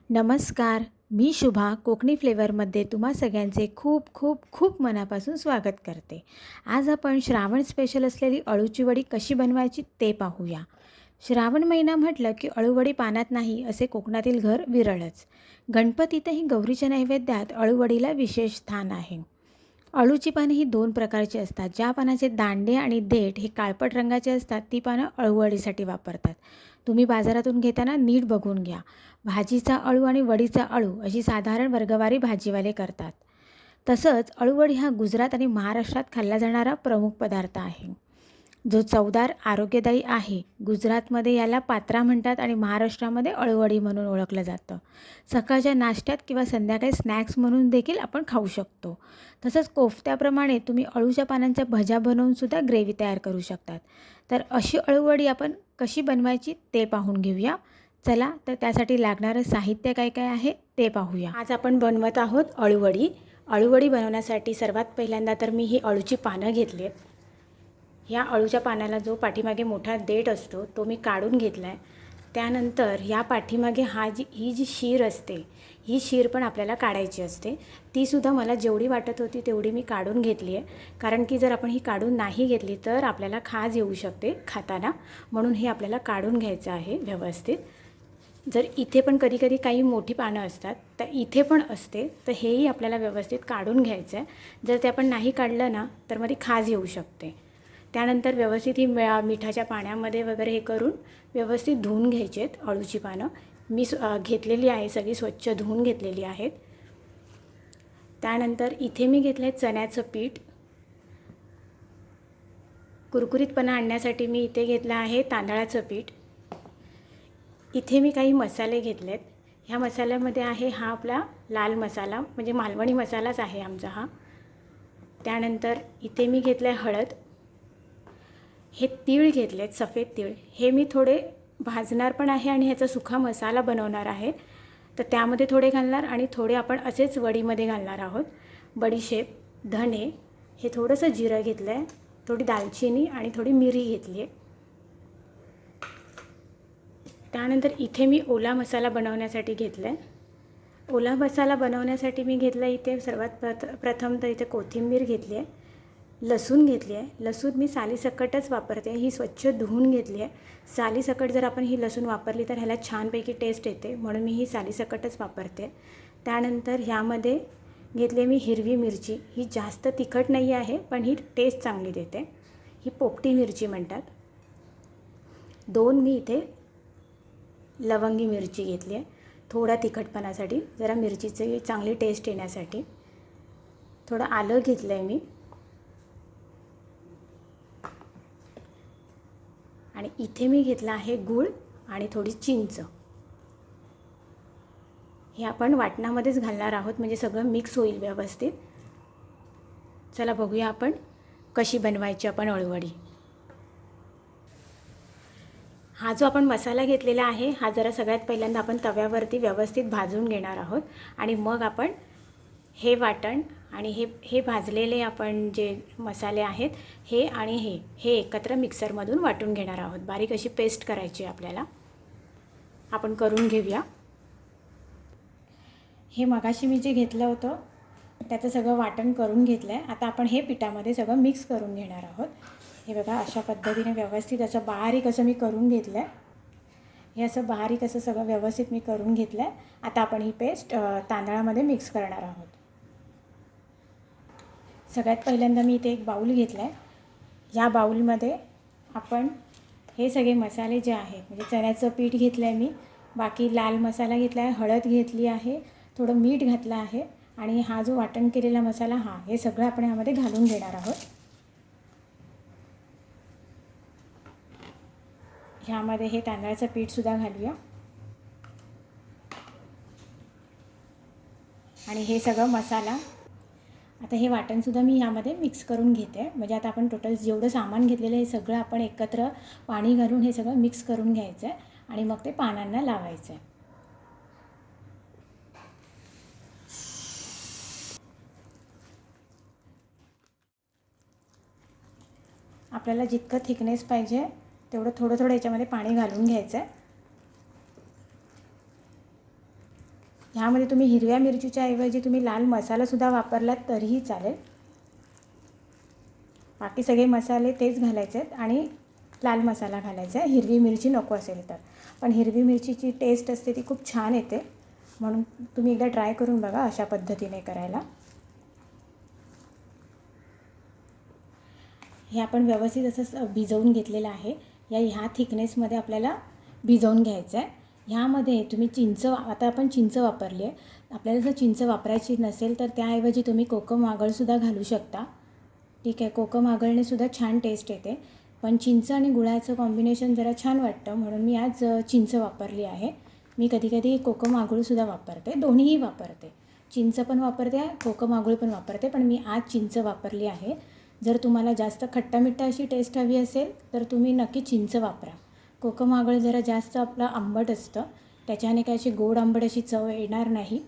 नमस्कार. मी शुभा कोकणी फ्लेवरमध्ये तुम्हा सगळ्यांचे खूप खूप खूप मनापासून स्वागत करते. आज आपण श्रावण स्पेशल असलेली अळूची वडी कशी बनवायची ते पाहूया. श्रावण महिना म्हटलं की अळूवडी पानात नाही असे कोकणातील घर विरळच. गणपतीतही गौरीच्या नैवेद्यात अळूवडीला विशेष स्थान आहे. अळूची पाने ही दोन प्रकारची असतात. ज्या पानाचे दांडे आणि देठ हे काळपट रंगाचे असतात ती पानं अळूवडीसाठी वापरतात. तुम्ही बाजारातून घेताना नीट बघून घ्या. भाजीचा अळू आणि वडीचा अळू अशी साधारण वर्गवारी भाजीवाले करतात. तसंच अळूवडी हा गुजरात आणि महाराष्ट्रात खाल्ला जाणारा प्रमुख पदार्थ आहे, जो चवदार आरोग्यदायी आहे. गुजरातमध्ये याला पात्रा म्हणतात आणि महाराष्ट्रामध्ये अळूवडी म्हणून ओळखलं जातं. सकाळच्या नाश्त्यात किंवा संध्याकाळी स्नॅक्स म्हणून देखील आपण खाऊ शकतो. तसंच कोफ्त्याप्रमाणे तुम्ही अळूच्या पानांच्या भज्या बनवूनसुद्धा ग्रेव्ही तयार करू शकतात. तर अशी अळूवडी आपण कशी बनवायची ते पाहून घेऊया. चला तर त्यासाठी लागणारं साहित्य काय काय आहे ते पाहूया. आज आपण बनवत आहोत अळूवडी. अळूवडी बनवण्यासाठी सर्वात पहिल्यांदा तर मी ही अळूची पानं घेतली आहेत. ह्या अळूच्या पानाला जो पाठीमागे मोठा देठ असतो तो मी काढून घेतला आहे. त्यानंतर ह्या पाठीमागे ही जी शीर असते, ही शीर पण आपल्याला काढायची असते. तीसुद्धा मला जेवढी वाटत होती तेवढी मी काढून घेतली आहे. कारण की जर आपण ही काढून नाही घेतली तर आपल्याला खाज येऊ शकते खाताना, म्हणून हे आपल्याला काढून घ्यायचं आहे व्यवस्थित. जर इथे पण कधी कधी काही मोठी पानं असतात तर इथे पण असते, तर हेही आपल्याला व्यवस्थित काढून घ्यायचं आहे. जर ते आपण नाही काढलं ना तर मग ती खाज येऊ शकते. त्यानंतर व्यवस्थित ही मिठाच्या पाण्यामध्ये वगैरे हे करून व्यवस्थित धुवून घ्यायचे आहेत अळूची पानं. मी घेतलेली आहे, सगळी स्वच्छ धुवून घेतलेली आहेत. त्यानंतर इथे मी घेतलं आहे चण्याचं पीठ. कुरकुरीतपणा आणण्यासाठी मी इथे घेतलं आहे तांदळाचं पीठ. इथे मी काही मसाले घेतले आहेत. ह्या मसाल्यामध्ये आहे हा आपला लाल मसाला, म्हणजे मालवणी मसालाच आहे आमचा हा. त्यानंतर इथे मी घेतलं आहे हळद. हे तीळ घेतले आहेत, सफेद तीळ. हे मी थोडे भाजणार पण आहे आणि ह्याचा सुखा मसाला बनवणार आहे, तर त्यामध्ये थोडे घालणार आणि थोडे आपण असेच वडीमध्ये घालणार आहोत. बडीशेप, धणे, हे थोडंसं जिरं घेतलं आहे, थोडी दालचिनी आणि थोडी मिरी घेतली आहे. त्यानंतर इथे मी ओला मसाला बनवण्यासाठी घेतला आहे. ओला मसाला बनवण्यासाठी मी घेतला इथे सर्वात प्रथम तर इथे कोथिंबीर घेतली आहे, लसूण घेतली आहे. लसूण मी सालीसकटच वापरते, ही स्वच्छ धुवून घेतली आहे. सालीसकट जर आपण ही लसूण वापरली तर ह्याला छानपैकी टेस्ट येते, म्हणून मी ही सालीसकटच वापरते. त्यानंतर ह्यामध्ये घेतली मी हिरवी मिरची. ही जास्त तिखट नाही आहे पण ही टेस्ट चांगली देते. ही पोपटी मिरची म्हणतात. 2 मी इथे लवंगी मिरची घेतली आहे, थोडा तिखटपणासाठी, जरा मिरचीची चांगली टेस्ट येण्यासाठी. थोडं आलं घेतलं आहे मी. आणि इथे मी घेतला आहे गूळ आणि थोडी चिंच. हे आपण वाटणामध्येच घालणार आहोत, म्हणजे सगळं मिक्स होईल व्यवस्थित. चला बघूया आपण कशी बनवायची आपण अळूवडी. हा जो आपण मसाला घेतलेला आहे हा जरा सगळ्यात पहिल्यांदा आपण तव्यावरती व्यवस्थित भाजून घेणार आहोत आणि मग आपण हे वाटण आणि हे भाजलेले आपण जे मसाले आहेत हे आणि हे एकत्र मिक्सरमधून वाटून घेणार आहोत. बारीक अशी पेस्ट करायची आपल्याला. आपण करून घेऊया. हे मगाशी मी जे घेतलं होतं त्याचं सगळं वाटण करून घेतलं आहे. आता आपण हे पिठामध्ये सगळं मिक्स करून घेणार आहोत. हे बघा, अशा पद्धतीने व्यवस्थित असं बारीक असं मी करून घेतलं आहे. हे असं बारीक असं सगळं व्यवस्थित मी करून घेतलं आहे. आता आपण ही पेस्ट तांदळामध्ये मिक्स करणार आहोत. सगळ्यात पहिल्यांदा मी इथे एक बाऊल घेतला आहे. या बाऊलमध्ये आपण हे सगळे मसाले जे आहेत, म्हणजे चण्याचं पीठ घेतलं आहे मी, बाकी लाल मसाला घेतला आहे, हळद घेतली आहे, थोडं मीठ घातलं आहे आणि हा जो वाटण केलेला मसाला हे सगळं आपण यामध्ये घालून घेणार आहोत. ह्यामध्ये हे तांदळाचं पीठसुद्धा घालूया आणि हे सगळं मसाला. आता हे वाटणसुद्धा मी ह्यामध्ये मिक्स करून घेते. म्हणजे आता आपण टोटल जेवढं सामान घेतलेलं हे सगळं आपण एकत्र पाणी घालून हे सगळं मिक्स करून घ्यायचं आहे आणि मग ते पानांना लावायचं आहे. आपल्याला जितकं थिकनेस पाहिजे तेवढं थोडं थोडं याच्यामध्ये पाणी घालून घ्यायचं आहे. ह्यामध्ये तुम्ही हिरव्या मिरचीच्या ऐवजी तुम्ही लाल मसालासुद्धा वापरलात तरीही चालेल. बाकी सगळे मसाले तेच घालायचे आहेत आणि लाल मसाला घालायचा आहे. हिरवी मिरची नको असेल तर. पण हिरवी मिरचीची टेस्ट असते ती खूप छान येते, म्हणून तुम्ही एकदा ट्राय करून बघा अशा पद्धतीने करायला. हे आपण व्यवस्थित असं भिजवून घेतलेलं आहे. ह्या थिकनेसमध्ये आपल्याला भिजवून घ्यायचं आहे. ह्यामध्ये तुम्ही चिंच, आता आपण चिंच वापरली आहे. आपल्याला जर चिंच वापरायची नसेल तर त्याऐवजी तुम्ही कोकम आगळसुद्धा घालू शकता. ठीक आहे, कोकम आगळनेसुद्धा छान टेस्ट येते. पण चिंच आणि गुळाचं कॉम्बिनेशन जरा छान वाटतं, म्हणून मी आज चिंच वापरली आहे. मी कधीकधी कोकम आगळसुद्धा वापरते, दोन्हीही वापरते. चिंच पण वापरते, कोकम आगळ पण वापरते, पण मी आज चिंच वापरली आहे. जर तुम्हाला जास्त खट्टामिठ्ठा अशी टेस्ट हवी असेल तर तुम्ही नक्की चिंच वापरा. कोकम आगळ जरा जास्त आपलं आंबट असतं, त्याच्याने काय अशी गोड आंबट अशी चव येणार नाही,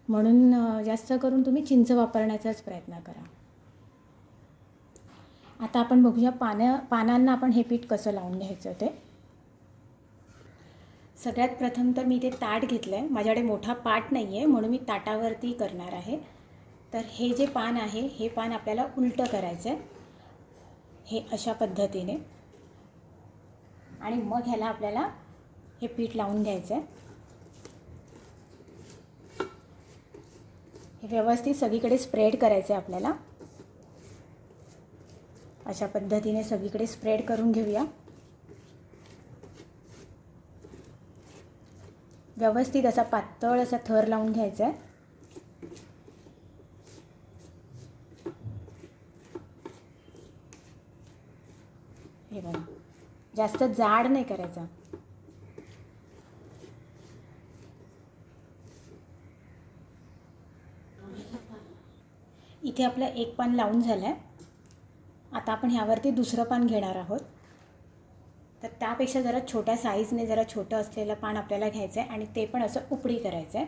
म्हणून जास्त करून तुम्ही चिंच वापरण्याचाच प्रयत्न करा. आता आपण बघूया पानांना आपण हे पीठ कसं लावून घ्यायचं ते. सगळ्यात प्रथम तर मी ते ताट घेतलं आहे. माझ्याकडे मोठा पाट नाही आहे, म्हणून मी ताटावरती करणार आहे. तर हे जे पान आहे हे पान आपल्याला उलटं करायचं आहे, हे अशा पद्धतीने. आणि मग ह्याला आपल्याला हे पीठ लावून घ्यायचं आहे. हे व्यवस्थित सगळीकडे स्प्रेड करायचं आहे आपल्याला. अशा पद्धतीने सगळीकडे स्प्रेड करून घेऊया. व्यवस्थित असा पातळ असा थर लावून घ्यायचा आहे. हे बघा, जास्त जाड नाही करायचा. इथे आपलं एक पान लावून झालं आहे. आता आपण ह्यावरती दुसरं पान घेणार आहोत. तर त्यापेक्षा जरा छोट्या साईजने जरा छोटं असलेलं पान आपल्याला घ्यायचं आहे आणि ते पण असं उपडी करायचं आहे.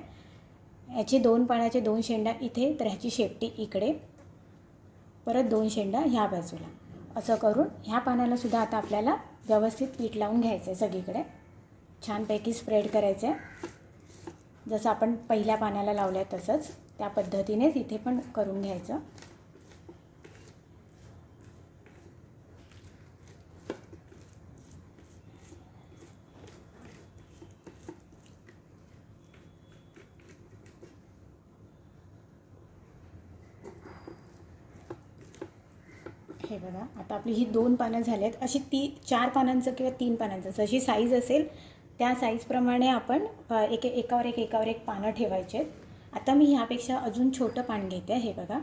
ह्याचे 2 पानाचे 2 शेंडा इथे, तर ह्याची शेपटी इकडे, परत 2 शेंडा ह्या बाजूला, असं करून ह्या पानालासुद्धा आता आपल्याला व्यवस्थित पीठ लावून घ्यायचं आहे. सगळीकडे छानपैकी स्प्रेड करायचं आहे. जसं आपण पहिल्या पानाला लावलं आहे तसंच त्या पद्धतीनेच इथे पण करून घ्यायचं. हे बघा, आता आपली ही 2 पानं झाली आहेत. अशी 4 पानांचं किंवा 3 पानांचं जशी साईज असेल त्या साईजप्रमाणे आपण एकावर एक पानं ठेवायचे आहेत. आता मी ह्यापेक्षा अजून छोटं पान घेते. हे बघा,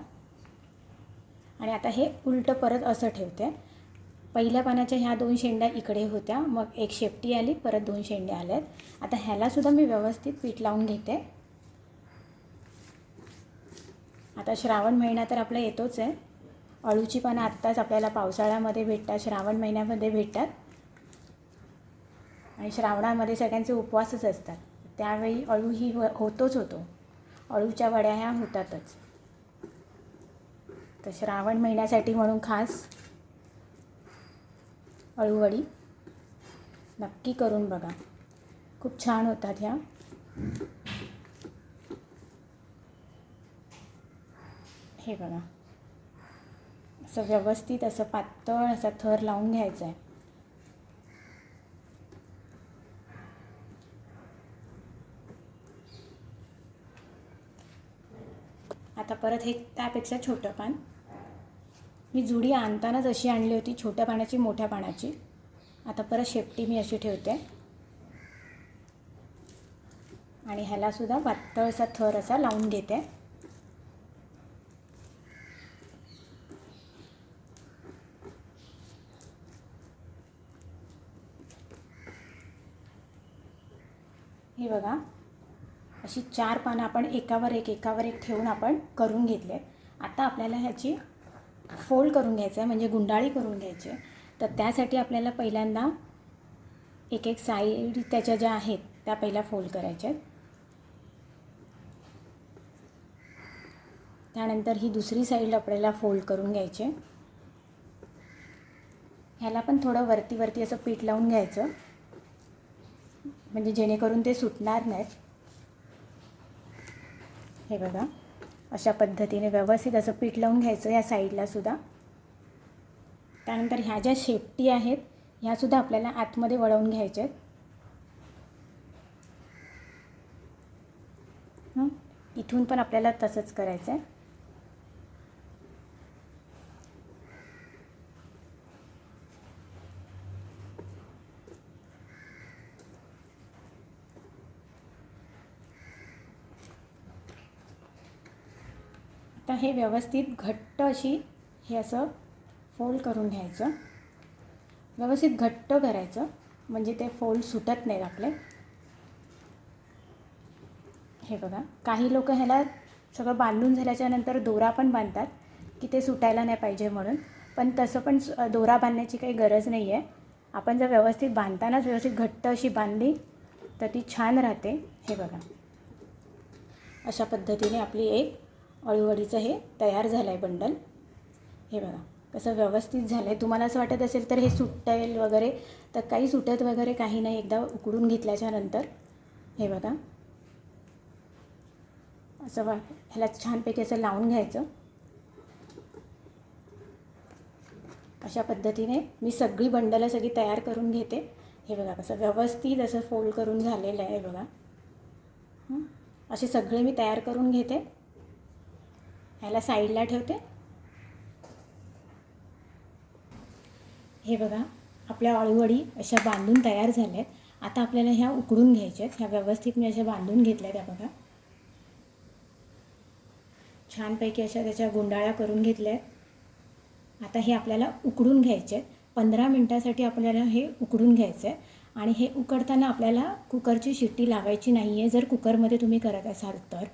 आणि आता हे उलटं परत असं ठेवते. पहिल्या पानाच्या ह्या 2 शेंड्या इकडे होत्या, मग एक शेपटी आली, परत 2 शेंड्या आल्यात. आता ह्यालासुद्धा मी व्यवस्थित पीठ लावून घेते. आता श्रावण महिना तर आपला येतोच आहे. अळूची पानं आत्ताच आपल्याला पावसाळ्यामध्ये भेटतात, श्रावण महिन्यामध्ये भेटतात, आणि श्रावणामध्ये सगळ्यांचे उपवासच असतात. त्यावेळी अळू ही होतो. अळूच्या वड्या ह्या होतातच. तर श्रावण महिन्यासाठी म्हणून खास अळूवडी नक्की करून बघा, खूप छान होतात ह्या. हे बघा, असं व्यवस्थित असं पातळ असा थर लावून घ्यायचा आहे. आता परत हे त्यापेक्षा छोटं पान, मी जुडी आणतानाच अशी आणली होती, छोट्या पानाची मोठ्या पानाची. आता परत शेपटी मी अशी ठेवते आणि ह्यालासुद्धा पातळ असा थर असा लावून घेते. हे बघा, अशी 4 पानं आपण एकावर एक ठेवून आपण करून घेतले. आता आपल्याला ह्याची फोल्ड करून घ्यायचं आहे, म्हणजे गुंडाळी करून घ्यायची आहे. तर त्यासाठी आपल्याला पहिल्यांदा एक साईड त्याच्या ज्या आहेत त्या पहिल्या फोल्ड करायच्या आहेत. त्यानंतर ही दुसरी साईड आपल्याला फोल्ड करून घ्यायची आहे. ह्याला पण थोडं वरती असं पीठ लावून घ्यायचं, म्हणजे जेणेकरून ते सुटणार नाहीत. हे बघा, अशा पद्धतीने व्यवस्थित असं पीठ लावून घ्यायचं या साईडला सुद्धा. त्यानंतर ह्या ज्या शेपटी आहेत ह्यासुद्धा आपल्याला आतमध्ये वळवून घ्यायच्या आहेत. इथून पण आपल्याला तसंच करायचं आहे. आता हे व्यवस्थित घट्ट अशी हे असं फोल्ड करून घ्यायचं. व्यवस्थित घट्ट करायचं म्हणजे ते फोल्ड सुटत नाहीत आपले. हे बघा, काही लोक ह्याला सगळं बांधून झाल्याच्यानंतर दोरा पण बांधतात की ते सुटायला नाही पाहिजे म्हणून. पण तसं पण दोरा बांधण्याची काही गरज नाही आहे. आपण जर व्यवस्थित बांधतानाच व्यवस्थित घट्ट अशी बांधली तर ती छान राहते. हे बघा, अशा पद्धतीने आपली एक अळूवडीचं हे तयार झालं आहे बंडल. हे बघा कसं व्यवस्थित झालं आहे. तुम्हाला असं वाटत असेल तर हे सुटेल वगैरे, तर काही सुटत वगैरे काही नाही. एकदा उकडून घेतल्याच्यानंतर हे बघा असं ह्याला छानपैकी असं लावून घ्यायचं. अशा पद्धतीने मी सगळी बंडलं सगळी तयार करून घेते. हे बघा कसं व्यवस्थित असं फोल्ड करून झालेलं आहे. बघा असे सगळे मी तयार करून घेते. ह्याला साईडला ठेवते. हे बघा, आपल्या अळूवडी अशा बांधून तयार झाल्या आहेत. आता आपल्याला ह्या उकडून घ्यायच्या आहेत. ह्या व्यवस्थित मी अशा बांधून घेतल्या त्या. बघा छानपैकी अशा त्याच्या गुंडाळ्या करून घेतल्या आहेत. आता हे आपल्याला उकडून घ्यायचे आहेत. 15 मिनटासाठी आपल्याला हे उकडून घ्यायचं आहे. आणि हे उकडताना आपल्याला कुकरची शिट्टी लावायची नाही आहे जर कुकरमध्ये तुम्ही करत असाल तर.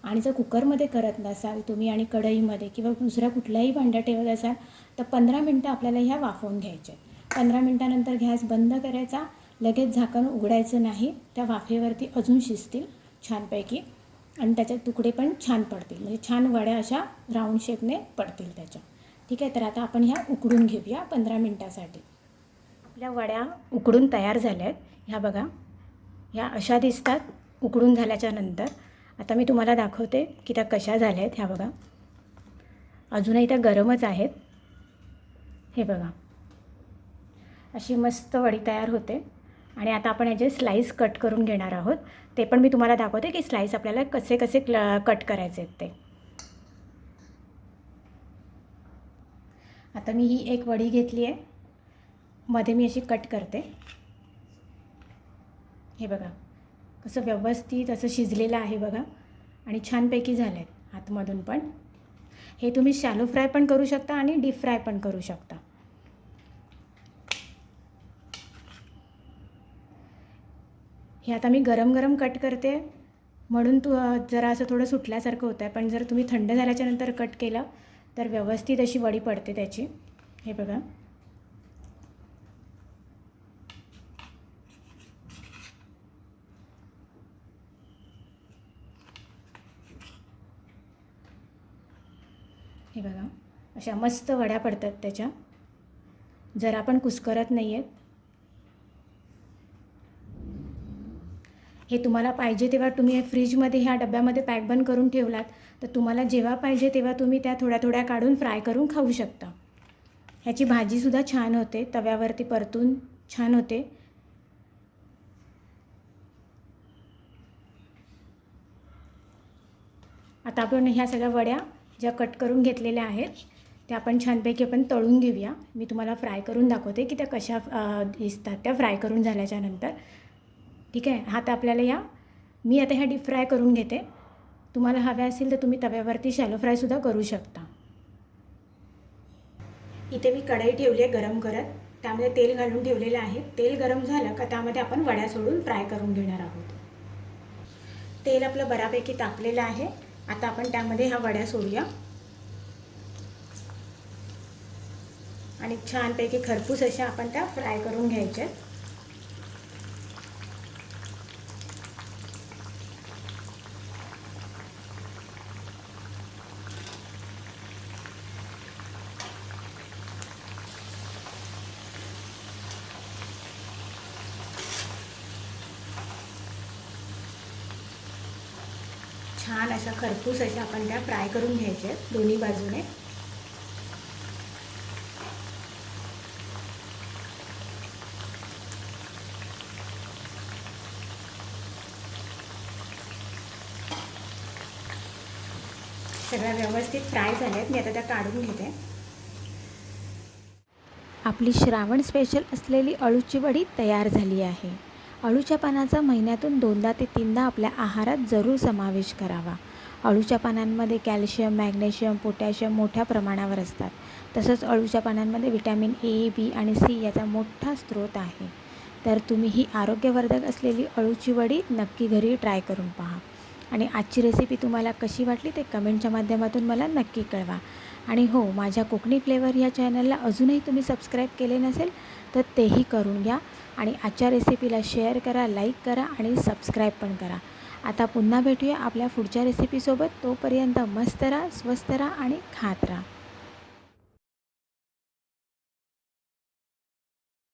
आणि जर कुकरमध्ये करत नसाल तुम्ही आणि कढईमध्ये किंवा दुसऱ्या कुठल्याही भांड्यात ठेवत असाल तर 15 मिनटं आपल्याला ह्या वाफवून घ्यायच्या आहेत. 15 मिनटानंतर गॅस बंद करायचा. लगेच झाकण उघडायचं नाही. त्या वाफेवरती अजून शिजतील छानपैकी आणि त्याचे तुकडे पण छान पडतील. म्हणजे छान वड्या अशा राऊंड शेपने पडतील त्याच्या. ठीक आहे, तर आता आपण ह्या उकडून घेऊया 15 मिनटासाठी. आपल्या वड्या उकडून तयार झाल्या आहेत. ह्या बघा, ह्या अशा दिसतात उकडून झाल्याच्यानंतर. आता मी तुम्हाला दाखवते की त्या कशा झाल्या आहेत. ह्या बघा, अजूनही त्या गरमच आहेत. हे बघा, अशी मस्त वडी तयार होते. आणि आता आपण याचे स्लाईस कट करून घेणार आहोत. ते पण मी तुम्हाला दाखवते की स्लाईस आपल्याला कसे कसे कट करायचे आहेत ते. आता मी ही एक वडी घेतली आहे. मध्ये मी अशी कट करते. हे बघा कसं व्यवस्थित असं शिजलेलं आहे बघा. आणि छानपैकी झालं आहेत आतमधून पण. हे तुम्ही शॅलो फ्राय पण करू शकता आणि डीप फ्राय पण करू शकता. हे आता मी गरम गरम कट करते म्हणून जरा असं थोडं सुटल्यासारखं होतं आहे. पण जर तुम्ही थंड झाल्याच्यानंतर कट केलं तर व्यवस्थित अशी वडी पडते त्याची. हे बघा, हे बघा अशा मस्त वड्या पडतात त्याच्या. जरा पण कुस्करत नाही आहेत. हे तुम्हाला पाहिजे तेव्हा तुम्ही फ्रीजमध्ये ह्या डब्यामध्ये पॅक बंद करून ठेवलात तर तुम्हाला जेव्हा पाहिजे तेव्हा तुम्ही त्या थोड्या थोड्या काढून फ्राय करून खाऊ शकता. ह्याची भाजीसुद्धा छान होते. तव्यावरती परतून छान होते. आता आपण ह्या सगळ्या वड्या ज्या कट करून घेतलेल्या आहेत त्या आपण छानपैकी आपण तळून घेऊया. मी तुम्हाला फ्राय करून दाखवते की त्या कशा दिसतात त्या फ्राय करून झाल्याच्यानंतर. ठीक आहे, आता आपल्याला मी आता ह्या डीप फ्राय करून घेते. तुम्हाला हव्या असेल तर तुम्ही तव्यावरती शॅलो फ्रायसुद्धा करू शकता. इथे मी कढई ठेवली आहे गरम करत. त्यामध्ये तेल घालून ठेवलेलं आहे. तेल गरम झालं का त्यामध्ये आपण वड्या सोडून फ्राय करून घेणार आहोत. तेल आपलं बऱ्यापैकी तापलेलं आहे. आता आपण त्यामध्ये ह्या वड्या सोडूया आणि छानपैकी खरपूस अशा आपण त्या फ्राय करून घ्यायच्या. छान अशा खरपूस अशा आपण त्या फ्राय करून घ्यायच्या आहेत दोन्ही बाजूने. सगळ्या व्यवस्थित फ्राय झाल्यात. मी आता त्या काढून घेते. आपली श्रावण स्पेशल असलेली अळूची वडी तयार झाली आहे. अळूच्या पानाचा महिन्यातून 2दा ते 3दा आपल्या आहारात जरूर समावेश करावा. अळूच्या पानांमध्ये कॅल्शियम, मॅग्नेशियम, पोटॅशियम मोठ्या प्रमाणावर असतात. तसंच अळूच्या पानांमध्ये विटॅमिन ए, बी आणि सी याचा मोठा स्रोत आहे. तर तुम्ही ही आरोग्यवर्धक असलेली अळूची वडी नक्की घरी ट्राय करून पहा. आणि आजची रेसिपी तुम्हाला कशी वाटली ते कमेंटच्या माध्यमातून मला नक्की कळवा. आणि हो, माझ्या कोकणी फ्लेवर ह्या चॅनलला अजूनही तुम्ही सबस्क्राईब केले नसेल तर तेही करून घ्या. आणि आजच्या रेसिपीला शेअर करा, लाईक करा आणि सबस्क्राईब पण करा. आता पुन्हा भेटूया आपल्या पुढच्या रेसिपीसोबत. तोपर्यंत मस्त राहा, स्वस्त राहा आणि खात राहा.